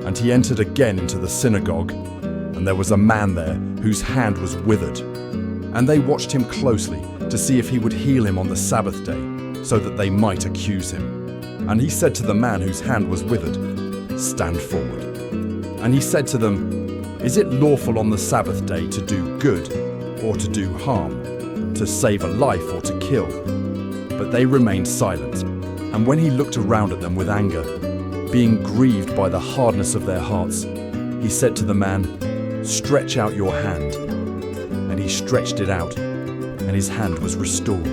And he entered again into the synagogue, and there was a man there whose hand was withered. And they watched him closely to see if he would heal him on the Sabbath day, so that they might accuse him. And he said to the man whose hand was withered, "Stand forward." And he said to them, "Is it lawful on the Sabbath day to do good or to do harm, to save a life or to kill?" But they remained silent. And when he looked around at them with anger, being grieved by the hardness of their hearts, he said to the man, "Stretch out your hand." And he stretched it out, and his hand was restored.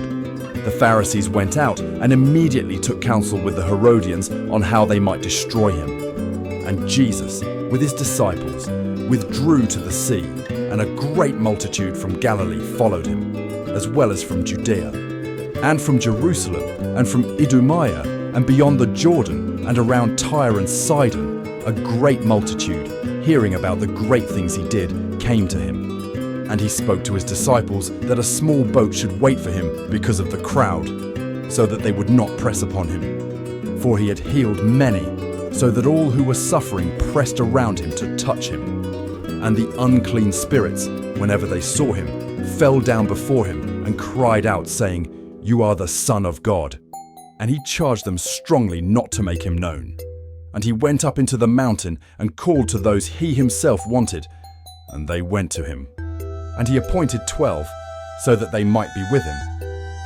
The Pharisees went out and immediately took counsel with the Herodians on how they might destroy him. And Jesus, with his disciples, withdrew to the sea, and a great multitude from Galilee followed him, as well as from Judea, and from Jerusalem, and from Idumea, and beyond the Jordan, and around Tyre and Sidon. A great multitude, hearing about the great things he did, came to him. And he spoke to his disciples that a small boat should wait for him because of the crowd, so that they would not press upon him. For he had healed many, so that all who were suffering pressed around him to touch him. And the unclean spirits, whenever they saw him, fell down before him and cried out, saying, "You are the Son of God." And he charged them strongly not to make him known. And he went up into the mountain and called to those he himself wanted, and they went to him. And he appointed 12, so that they might be with him,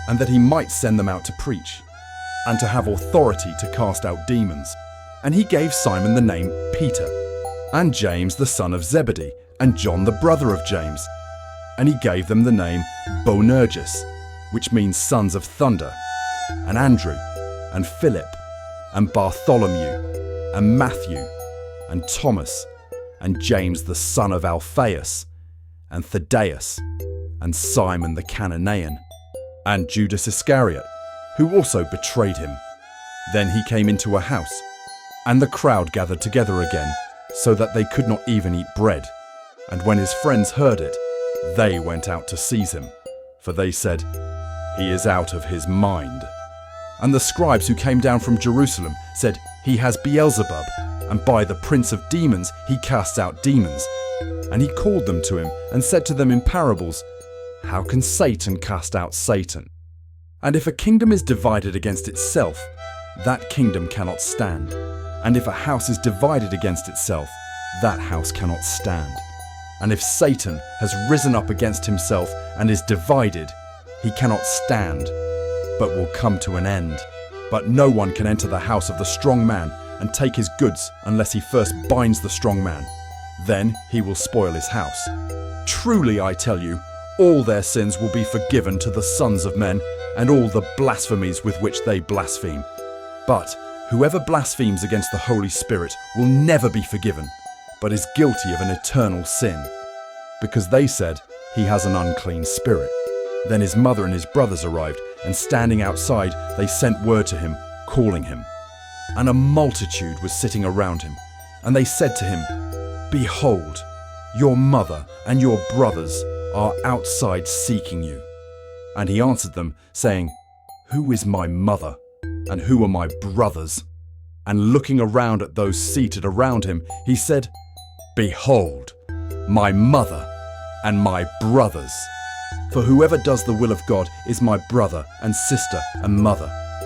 and that he might send them out to preach, and to have authority to cast out demons. And he gave Simon the name Peter, and James the son of Zebedee, and John the brother of James. And he gave them the name Boanerges, which means sons of thunder, and Andrew, and Philip, and Bartholomew, and Matthew, and Thomas, and James the son of Alphaeus, and Thaddeus, and Simon the Cananean, and Judas Iscariot, who also betrayed him. Then he came into a house, and the crowd gathered together again, so that they could not even eat bread. And when his friends heard it, they went out to seize him, for they said, "He is out of his mind." And the scribes who came down from Jerusalem said, "He has Beelzebub, and by the prince of demons he casts out demons." And he called them to him and said to them in parables, "How can Satan cast out Satan? And if a kingdom is divided against itself, that kingdom cannot stand. And if a house is divided against itself, that house cannot stand. And if Satan has risen up against himself and is divided, he cannot stand, but will come to an end. But no one can enter the house of the strong man and take his goods unless he first binds the strong man. Then he will spoil his house. Truly I tell you, all their sins will be forgiven to the sons of men, and all the blasphemies with which they blaspheme. But whoever blasphemes against the Holy Spirit will never be forgiven, but is guilty of an eternal sin." Because they said, "He has an unclean spirit." Then his mother and his brothers arrived, and standing outside, they sent word to him, calling him. And a multitude was sitting around him, and they said to him, "Behold, your mother and your brothers are outside seeking you." And he answered them, saying, "Who is my mother, and who are my brothers?" And looking around at those seated around him, he said, "Behold, my mother and my brothers. For whoever does the will of God is my brother and sister and mother."